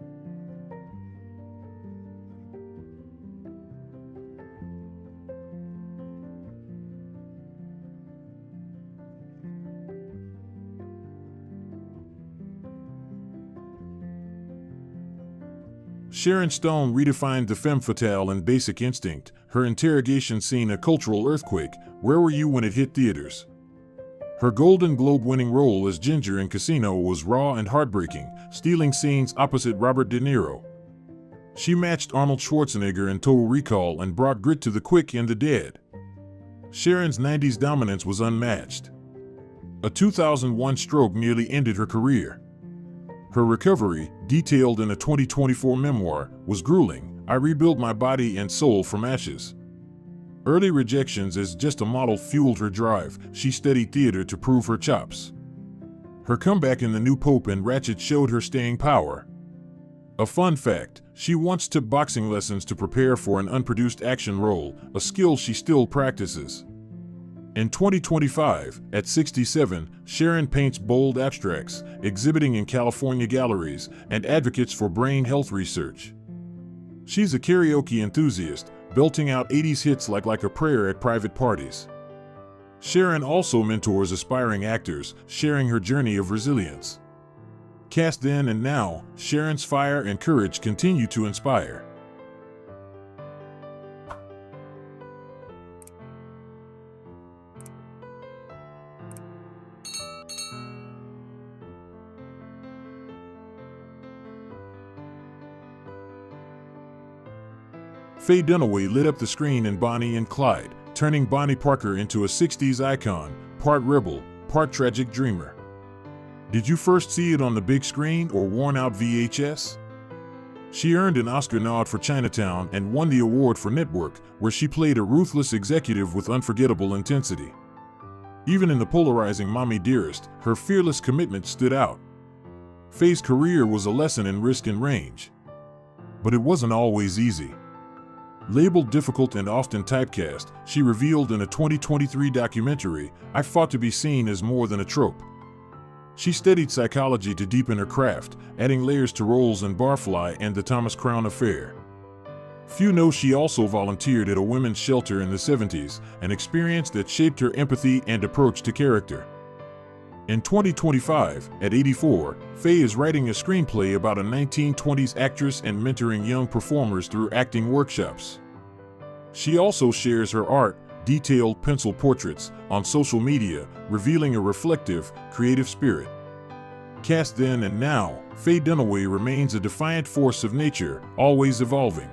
Sharon Stone redefined the femme fatale in Basic Instinct, her interrogation scene a cultural earthquake. Where were you when it hit theaters? Her Golden Globe-winning role as Ginger in Casino was raw and heartbreaking, stealing scenes opposite Robert De Niro. She matched Arnold Schwarzenegger in Total Recall and brought grit to the quick and the dead. Sharon's 90s dominance was unmatched. A 2001 stroke nearly ended her career. Her recovery, detailed in a 2024 memoir, was grueling. "I rebuilt my body and soul from ashes." Early rejections as just a model fueled her drive. She studied theater to prove her chops. Her comeback in The New Pope and Ratchet showed her staying power. A fun fact, she once took boxing lessons to prepare for an unproduced action role, a skill she still practices. In 2025, at 67, Sharon paints bold abstracts, exhibiting in California galleries, and advocates for brain health research. She's a karaoke enthusiast, belting out 80s hits like a prayer at private parties. Sharon also mentors aspiring actors, sharing her journey of resilience. Cast then and now, Sharon's fire and courage continue to inspire. Faye Dunaway lit up the screen in Bonnie and Clyde, turning Bonnie Parker into a 60s icon, part rebel, part tragic dreamer. Did you first see it on the big screen or worn-out VHS? She earned an Oscar nod for Chinatown and won the award for Network, where she played a ruthless executive with unforgettable intensity. Even in the polarizing Mommy Dearest, her fearless commitment stood out. Faye's career was a lesson in risk and range. But it wasn't always easy. Labeled difficult and often typecast, she revealed in a 2023 documentary, "I fought to be seen as more than a trope." She studied psychology to deepen her craft, adding layers to roles in Barfly and The Thomas Crown Affair. Few know she also volunteered at a women's shelter in the 70s, an experience that shaped her empathy and approach to character. In 2025, at 84, Faye is writing a screenplay about a 1920s actress and mentoring young performers through acting workshops. She also shares her art, detailed pencil portraits, on social media, revealing a reflective, creative spirit. Cast then and now, Faye Dunaway remains a defiant force of nature, always evolving.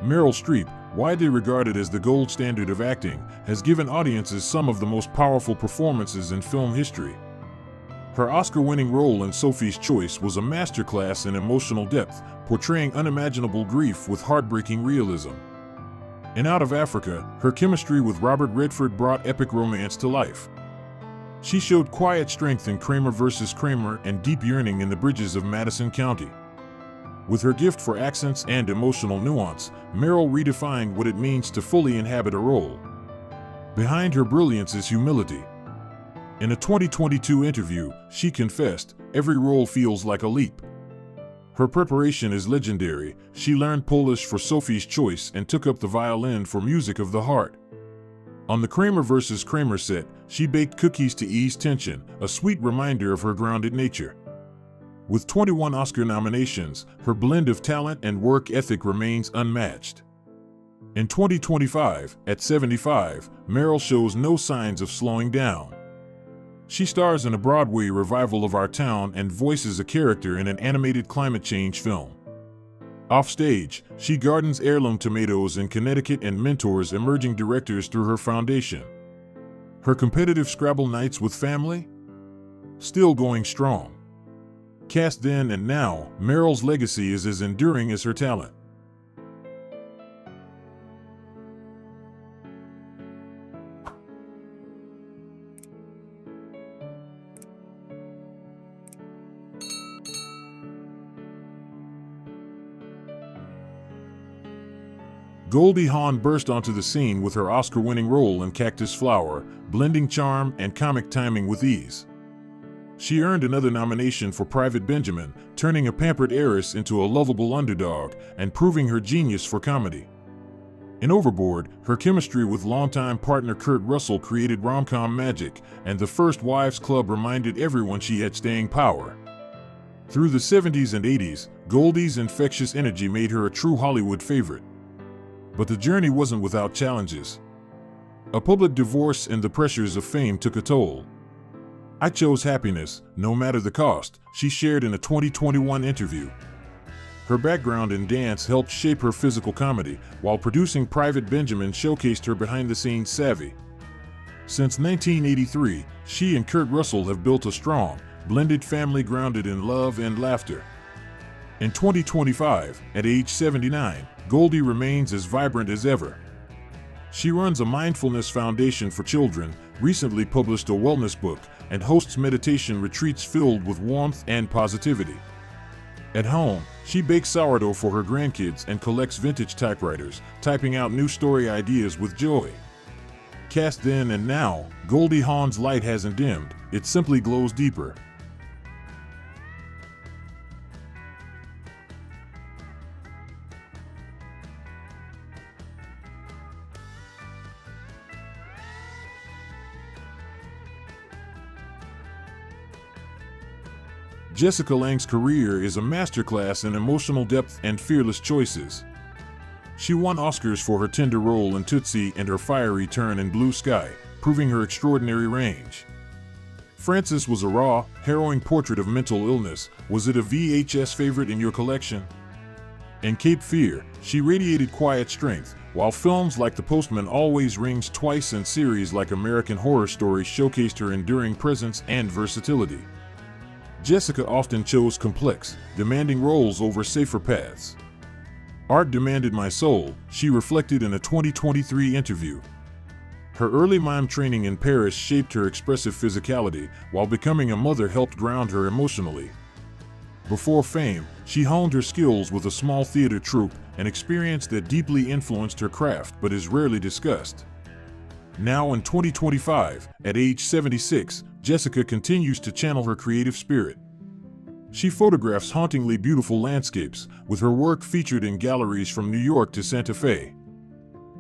Meryl Streep, widely regarded as the gold standard of acting, has given audiences some of the most powerful performances in film history. Her Oscar-winning role in Sophie's Choice was a masterclass in emotional depth, portraying unimaginable grief with heartbreaking realism. In Out of Africa, her chemistry with Robert Redford brought epic romance to life. She showed quiet strength in Kramer vs. Kramer and deep yearning in The Bridges of Madison County. With her gift for accents and emotional nuance, Meryl redefined what it means to fully inhabit a role. Behind her brilliance is humility. In a 2022 interview, she confessed, "Every role feels like a leap." Her preparation is legendary. She learned Polish for Sophie's Choice and took up the violin for Music of the Heart. On the Kramer vs. Kramer set, she baked cookies to ease tension, a sweet reminder of her grounded nature. With 21 Oscar nominations, her blend of talent and work ethic remains unmatched. In 2025, at 75, Meryl shows no signs of slowing down. She stars in a Broadway revival of Our Town and voices a character in an animated climate change film. Offstage, she gardens heirloom tomatoes in Connecticut and mentors emerging directors through her foundation. Her competitive Scrabble nights with family? Still going strong. Cast then and now, Meryl's legacy is as enduring as her talent. Goldie Hawn burst onto the scene with her Oscar-winning role in Cactus Flower, blending charm and comic timing with ease. She earned another nomination for Private Benjamin, turning a pampered heiress into a lovable underdog and proving her genius for comedy. In Overboard, her chemistry with longtime partner Kurt Russell created rom-com magic, and The First Wives Club reminded everyone she had staying power. Through the 70s and 80s, Goldie's infectious energy made her a true Hollywood favorite. But the journey wasn't without challenges. A public divorce and the pressures of fame took a toll. "I chose happiness, no matter the cost," she shared in a 2021 interview. Her background in dance helped shape her physical comedy, while producing Private Benjamin showcased her behind-the-scenes savvy. Since 1983, she and Kurt Russell have built a strong, blended family grounded in love and laughter. In 2025, at age 79, Goldie remains as vibrant as ever. She runs a mindfulness foundation for children, recently published a wellness book, and hosts meditation retreats filled with warmth and positivity. At home, she bakes sourdough for her grandkids and collects vintage typewriters, typing out new story ideas with joy. Cast then and now, Goldie Hawn's light hasn't dimmed, it simply glows deeper. Jessica Lange's career is a masterclass in emotional depth and fearless choices. She won Oscars for her tender role in Tootsie and her fiery turn in Blue Sky, proving her extraordinary range. Frances was a raw, harrowing portrait of mental illness. Was it a VHS favorite in your collection? In Cape Fear, she radiated quiet strength, while films like The Postman Always Rings Twice and series like American Horror Story showcased her enduring presence and versatility. Jessica often chose complex, demanding roles over safer paths. "Art demanded my soul," she reflected in a 2023 interview. Her early mime training in Paris shaped her expressive physicality, while becoming a mother helped ground her emotionally. Before fame, she honed her skills with a small theater troupe, an experience that deeply influenced her craft but is rarely discussed. Now in 2025, at age 76, Jessica continues to channel her creative spirit. She photographs hauntingly beautiful landscapes, with her work featured in galleries from New York to Santa Fe.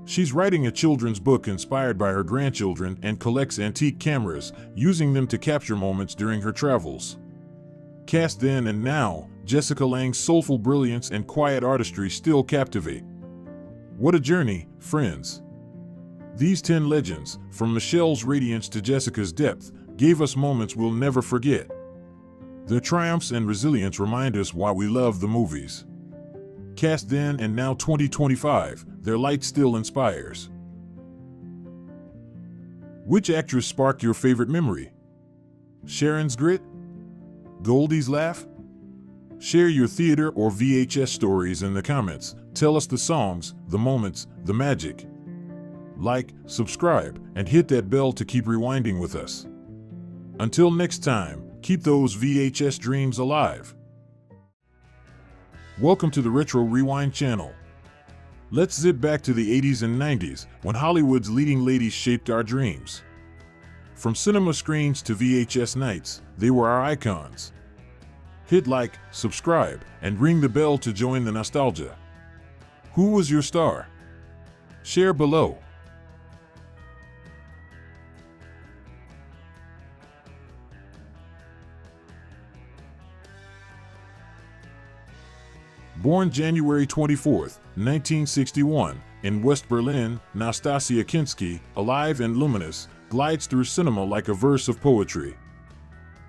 She's writing a children's book inspired by her grandchildren and collects antique cameras, using them to capture moments during her travels. Cast then and now, Jessica Lange's soulful brilliance and quiet artistry still captivate. What a journey, friends! These 10 legends, from Michelle's radiance to Jessica's depth, gave us moments we'll never forget. Their triumphs and resilience remind us why we love the movies. Cast then and now 2025, their light still inspires. Which actress sparked your favorite memory? Sharon's grit? Goldie's laugh? Share your theater or VHS stories in the comments. Tell us the songs, the moments, the magic. Like, subscribe, and hit that bell to keep rewinding with us. Until next time, keep those VHS dreams alive. Welcome to the Retro Rewind channel. Let's zip back to the 80s and 90s, when Hollywood's leading ladies shaped our dreams. From cinema screens to VHS nights, they were our icons. Hit like, subscribe, and ring the bell to join the nostalgia. Who was your star? Share below. Born January 24, 1961, in West Berlin, Nastasia Kinski, alive and luminous, glides through cinema like a verse of poetry.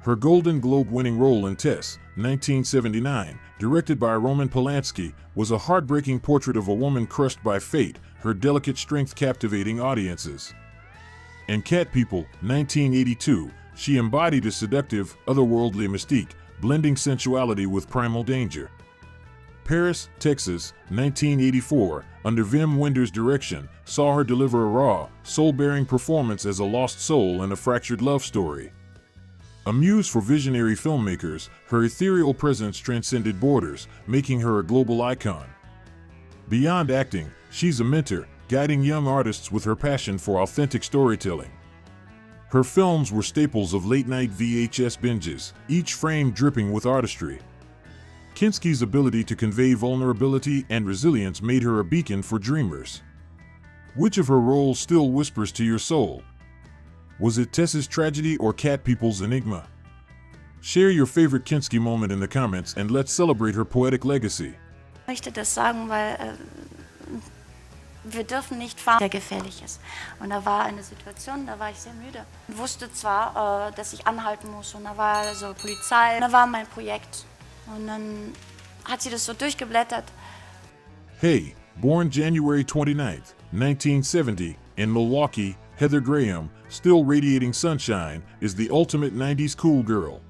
Her Golden Globe-winning role in Tess, 1979, directed by Roman Polanski, was a heartbreaking portrait of a woman crushed by fate, her delicate strength captivating audiences. In Cat People, 1982, she embodied a seductive, otherworldly mystique, blending sensuality with primal danger. Paris, Texas, 1984, under Wim Wenders' direction, saw her deliver a raw, soul-bearing performance as a lost soul in a fractured love story. A muse for visionary filmmakers, her ethereal presence transcended borders, making her a global icon. Beyond acting, she's a mentor, guiding young artists with her passion for authentic storytelling. Her films were staples of late-night VHS binges, each frame dripping with artistry. Kinski's ability to convey vulnerability and resilience made her a beacon for dreamers. Which of her roles still whispers to your soul? Was it Tess's tragedy or Cat People's enigma? Share your favorite Kinski moment in the comments and let's celebrate her poetic legacy. Ich möchte das sagen, weil wir dürfen nicht fahren, der gefährlich ist. Und da war eine Situation, da war ich sehr müde. Ich wusste zwar, dass ich anhalten muss und da war so Polizei, da war mein Projekt. Und dann hat sie das so durchgeblättert. Hey, born January 29, 1970, in Milwaukee, Heather Graham, still radiating sunshine, is the ultimate 90s cool girl.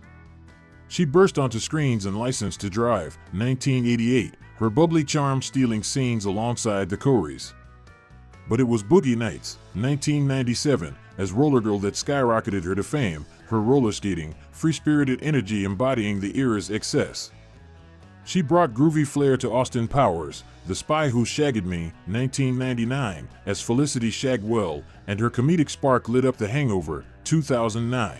She burst onto screens in License to Drive, 1988, her bubbly charm stealing scenes alongside the Coreys. But it was Boogie Nights, 1997, as Roller Girl that skyrocketed her to fame, her roller skating, free-spirited energy embodying the era's excess. She brought groovy flair to Austin Powers, The Spy Who Shagged Me, 1999, as Felicity Shagwell, and her comedic spark lit up The Hangover, 2009.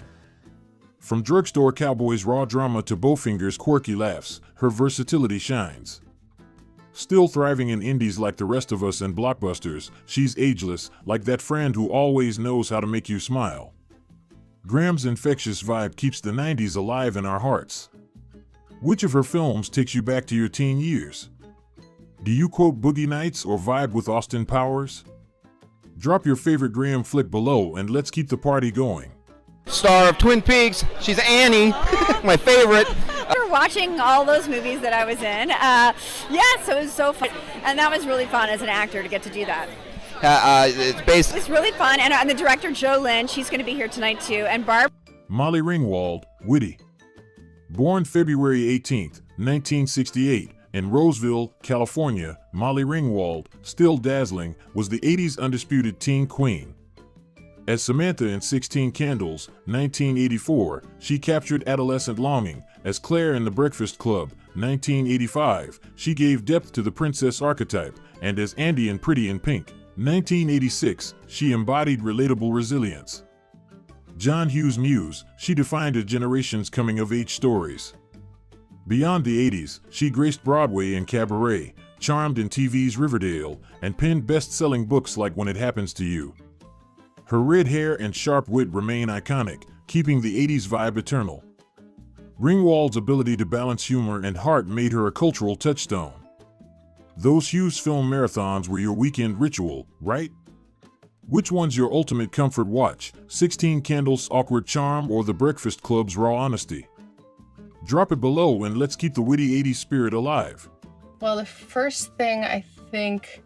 From drugstore cowboys' raw drama to Bowfinger's quirky laughs, her versatility shines. Still thriving in indies like the rest of us and blockbusters, she's ageless, like that friend who always knows how to make you smile. Graham's infectious vibe keeps the 90s alive in our hearts. Which of her films takes you back to your teen years? Do you quote Boogie Nights or vibe with Austin Powers? Drop your favorite Graham flick below and let's keep the party going. Star of Twin Peaks, she's Annie, my favorite. After watching all those movies that I was in, yes, it was so fun. And that was really fun as an actor to get to do that. It's It's really fun. And the director, Joe Lynn, she's going to be here tonight too. And Barb. Molly Ringwald, witty. Born February 18, 1968, in Roseville, California, Molly Ringwald, still dazzling, was the 80s undisputed teen queen. As Samantha in 16 Candles, 1984, she captured adolescent longing. As Claire in The Breakfast Club, 1985, she gave depth to the princess archetype. And as Andy in Pretty in Pink, 1986, she embodied relatable resilience. John Hughes' muse, she defined a generation's coming-of-age stories. Beyond the 80s, she graced Broadway and cabaret, charmed in TV's Riverdale, and penned best-selling books like When It Happens to You. Her red hair and sharp wit remain iconic, keeping the 80s vibe eternal. Ringwald's ability to balance humor and heart made her a cultural touchstone. Those Hughes film marathons were your weekend ritual, right? Which one's your ultimate comfort watch, 16 Candles' awkward charm or The Breakfast Club's raw honesty? Drop it below and let's keep the witty 80s spirit alive. Well, the first thing I think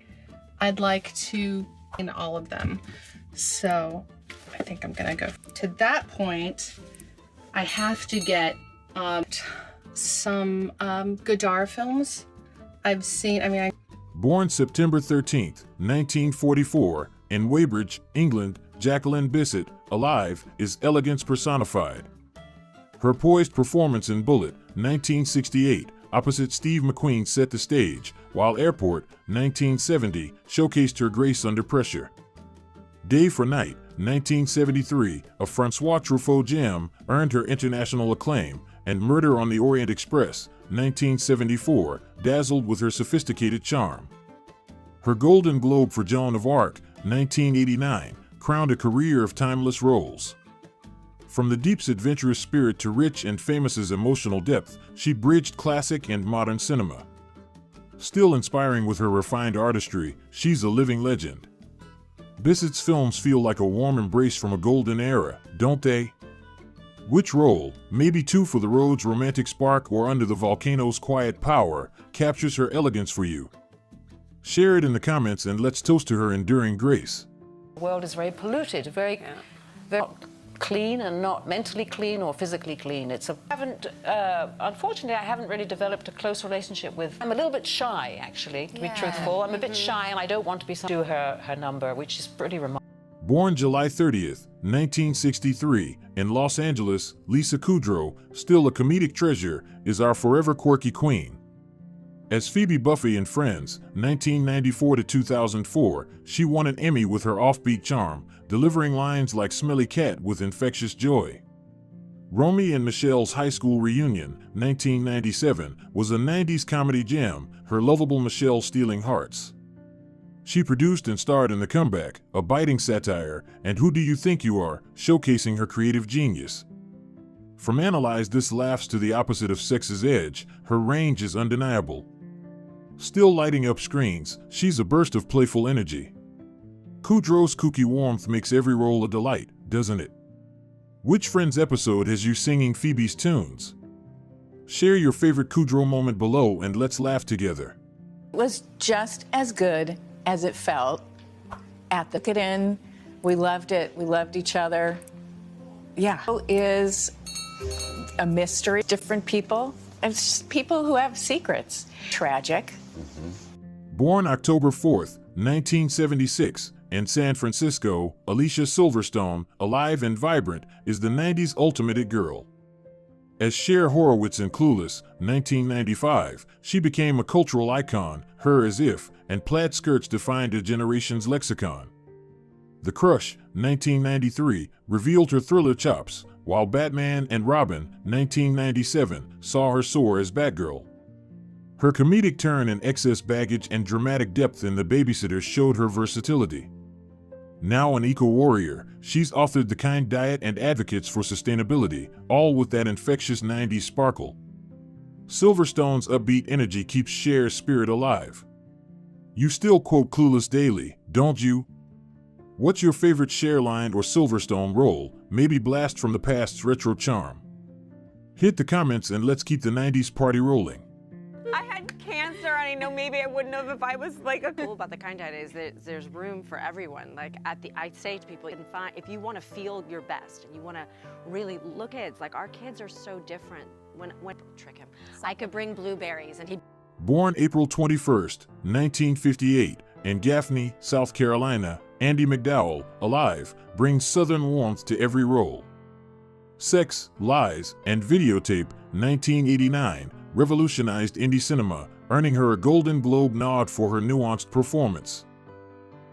I'd like to in all of them. So I think I'm gonna go to that point. I have to get some Godard films. I've seen, Born September 13th, 1944, in Weybridge, England, Jacqueline Bisset, alive, is elegance personified. Her poised performance in Bullet, 1968, opposite Steve McQueen set the stage, while Airport, 1970, showcased her grace under pressure. Day for Night, 1973, a Francois Truffaut gem, earned her international acclaim, and Murder on the Orient Express, 1974, dazzled with her sophisticated charm. Her Golden Globe for Joan of Arc, 1989, crowned a career of timeless roles. From the Deep's adventurous spirit to Rich and Famous's emotional depth, she bridged classic and modern cinema. Still inspiring with her refined artistry, she's a living legend. Bisset's films feel like a warm embrace from a golden era, don't they? Which role, maybe Two for the Road's romantic spark or Under the Volcano's quiet power, captures her elegance for you? Share it in the comments and let's toast to her enduring grace. The world is very polluted, very clean and not mentally clean or physically clean. Unfortunately, I haven't really developed a close relationship with. I'm a little bit shy, actually, to be truthful. I'm a bit shy and I don't want to be do her number, which is pretty remarkable. Born July 30th, 1963, in Los Angeles, Lisa Kudrow, still a comedic treasure, is our forever quirky queen. As Phoebe Buffy in Friends, 1994 to 2004, she won an Emmy with her offbeat charm, delivering lines like Smelly Cat with infectious joy. Romy and Michelle's High School Reunion, 1997, was a 90s comedy gem, her lovable Michelle stealing hearts. She produced and starred in The Comeback, a biting satire, and Who Do You Think You Are, showcasing her creative genius. From Analyze This Laughs to the opposite of Sex's Edge, her range is undeniable. Still lighting up screens, she's a burst of playful energy. Kudrow's kooky warmth makes every role a delight, doesn't it? Which Friends episode has you singing Phoebe's tunes? Share your favorite Kudrow moment below and let's laugh together. It was just as good as it felt at the get-in. We loved it. We loved each other. Yeah. It is a mystery. Different people. It's people who have secrets. Tragic. Born October 4th, 1976, in San Francisco, Alicia Silverstone, alive and vibrant, is the 90s ultimate it girl. As Cher Horowitz in Clueless, 1995, she became a cultural icon, Her As If, and plaid skirts defined a generation's lexicon. The Crush, 1993, revealed her thriller chops, while Batman and Robin, 1997, saw her soar as Batgirl. Her comedic turn and excess baggage and dramatic depth in The Babysitter showed her versatility. Now an eco-warrior, she's authored The Kind Diet and Advocates for Sustainability, all with that infectious 90s sparkle. Silverstone's upbeat energy keeps Cher's spirit alive. You still quote Clueless daily, don't you? What's your favorite Cher line or Silverstone role, maybe blast from the past's retro charm? Hit the comments and let's keep the 90s party rolling. I had cancer, and I know maybe I wouldn't have if I was like a cool about the kind dad is that there's room for everyone. Like I say to people, if you want to feel your best and you want to really look at it, like our kids are so different. When trick him, I could bring blueberries and he. Born April 21st, 1958, in Gaffney, South Carolina, Andie MacDowell, alive, brings Southern warmth to every role. Sex, Lies, and Videotape, 1989, revolutionized indie cinema, earning her a Golden Globe nod for her nuanced performance.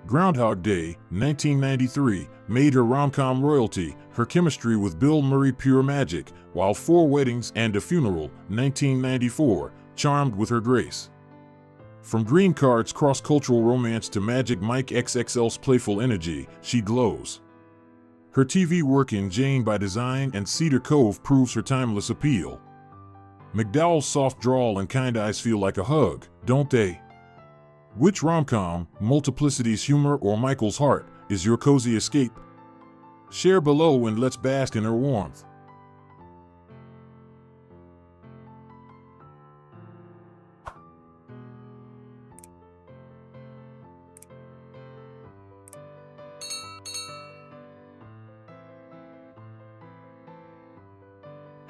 Groundhog Day, 1993, made her rom-com royalty, her chemistry with Bill Murray pure magic, while Four Weddings and a Funeral, 1994, charmed with her grace. From Green Card's cross-cultural romance to Magic Mike XXL's playful energy, she glows. Her TV work in Jane by Design and Cedar Cove proves her timeless appeal. MacDowell's soft drawl and kind eyes feel like a hug, don't they? Which rom-com, Multiplicity's humor or Michael's heart, is your cozy escape? Share below and let's bask in her warmth.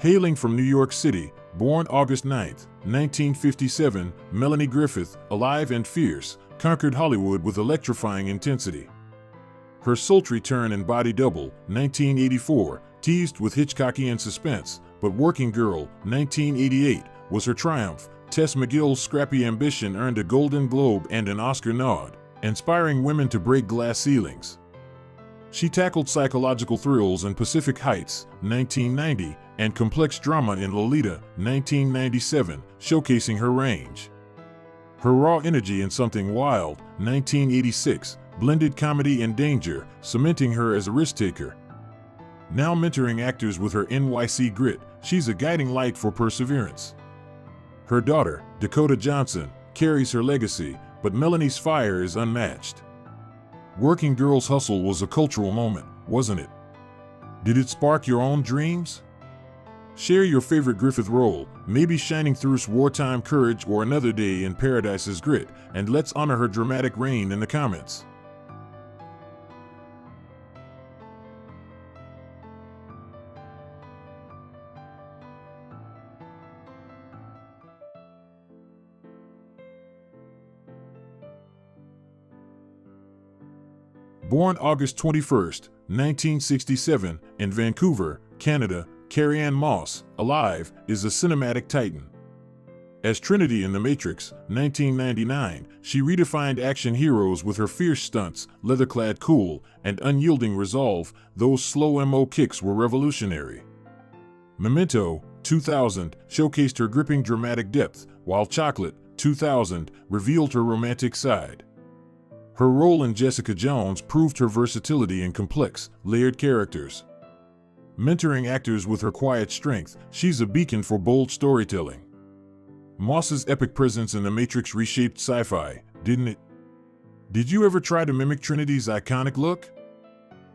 Hailing from New York City, born August 9, 1957, Melanie Griffith, alive and fierce, conquered Hollywood with electrifying intensity. Her sultry turn in Body Double, 1984, teased with Hitchcockian suspense, but Working Girl, 1988, was her triumph. Tess McGill's scrappy ambition earned a Golden Globe and an Oscar nod, inspiring women to break glass ceilings. She tackled psychological thrills in Pacific Heights, 1990, and complex drama in Lolita, 1997, showcasing her range. Her raw energy in Something Wild, 1986, blended comedy and danger, cementing her as a risk-taker. Now mentoring actors with her NYC grit, she's a guiding light for perseverance. Her daughter, Dakota Johnson, carries her legacy, but Melanie's fire is unmatched. Working Girl's hustle was a cultural moment, wasn't it? Did it spark your own dreams? Share your favorite Griffith role, maybe Shining Through's wartime courage or Another Day in Paradise's grit, and let's honor her dramatic reign in the comments. Born August 21, 1967, in Vancouver, Canada, Carrie-Anne Moss, alive, is a cinematic titan. As Trinity in The Matrix, 1999, she redefined action heroes with her fierce stunts, leather-clad cool, and unyielding resolve. Those slow MO kicks were revolutionary. Memento, 2000, showcased her gripping dramatic depth, while Chocolate, 2000, revealed her romantic side. Her role in Jessica Jones proved her versatility in complex, layered characters. Mentoring actors with her quiet strength, she's a beacon for bold storytelling. Moss's epic presence in The Matrix reshaped sci-fi, didn't it? Did you ever try to mimic Trinity's iconic look?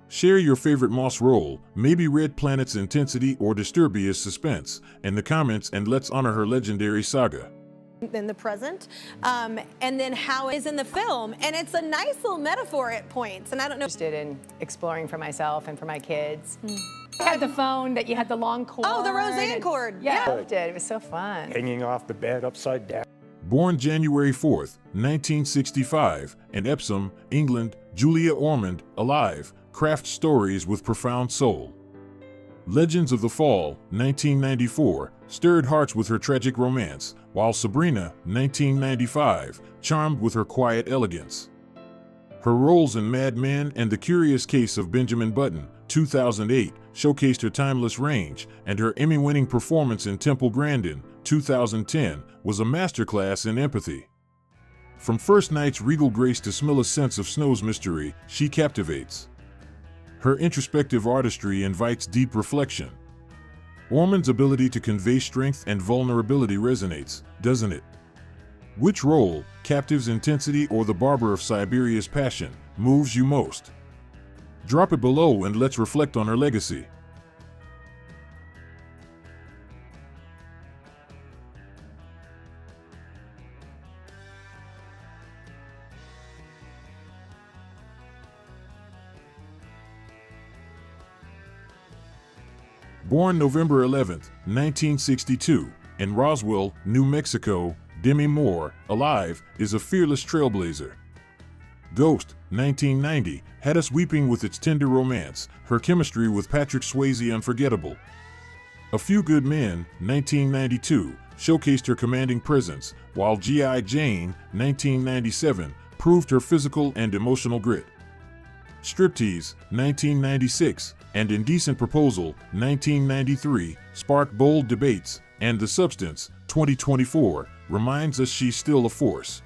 Share your favorite Moss role, maybe Red Planet's intensity or Disturbia's suspense, in the comments, and let's honor her legendary saga. In the present, and then how it is in the film, and it's a nice little metaphor at points, and I don't know. Interested in exploring for myself and for my kids. I had the phone that you had the long cord. Oh, the Roseanne cord. Yeah, I loved it. It was so fun. Hanging off the bed upside down. Born January 4th, 1965, in Epsom, England, Julia Ormond, alive, crafts stories with profound soul. Legends of the Fall, 1994, stirred hearts with her tragic romance, while Sabrina, 1995, charmed with her quiet elegance. Her roles in Mad Men and The Curious Case of Benjamin Button, 2008, showcased her timeless range, and her Emmy-winning performance in Temple Grandin, 2010, was a masterclass in empathy. From First Night's regal grace to Smilla's sense of Snow's mystery, she captivates. Her introspective artistry invites deep reflection. Ormond's ability to convey strength and vulnerability resonates, doesn't it? Which role, Captive's intensity or the Barber of Siberia's passion, moves you most? Drop it below and let's reflect on her legacy. Born November 11, 1962, in Roswell, New Mexico, Demi Moore, alive, is a fearless trailblazer. Ghost, 1990, had us weeping with its tender romance, her chemistry with Patrick Swayze unforgettable. A Few Good Men, 1992, showcased her commanding presence, while G.I. Jane, 1997, proved her physical and emotional grit. Striptease, 1996, and Indecent Proposal, 1993, sparked bold debates, and The Substance, 2024, reminds us she's still a force.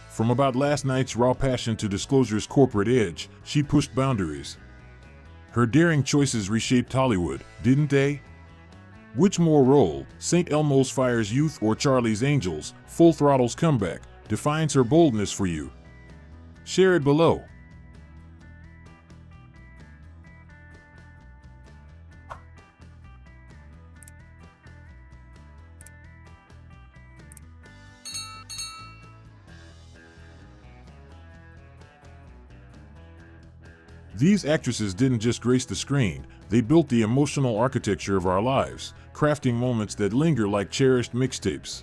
From About Last Night's raw passion to Disclosure's corporate edge, she pushed boundaries. Her daring choices reshaped Hollywood, didn't they? Which more role, St. Elmo's Fire's Youth or Charlie's Angels, Full Throttle's comeback, defines her boldness for you? Share it below. These actresses didn't just grace the screen, they built the emotional architecture of our lives, crafting moments that linger like cherished mixtapes.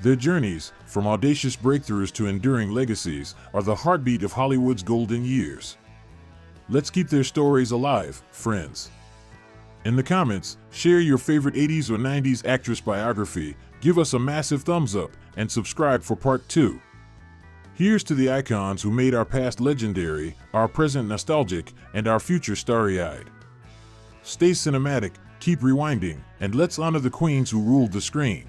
Their journeys, from audacious breakthroughs to enduring legacies, are the heartbeat of Hollywood's golden years. Let's keep their stories alive, friends. In the comments, share your favorite 80s or 90s actress biography, give us a massive thumbs up, and subscribe for part 2. Here's to the icons who made our past legendary, our present nostalgic, and our future starry-eyed. Stay cinematic, keep rewinding, and let's honor the queens who ruled the screen.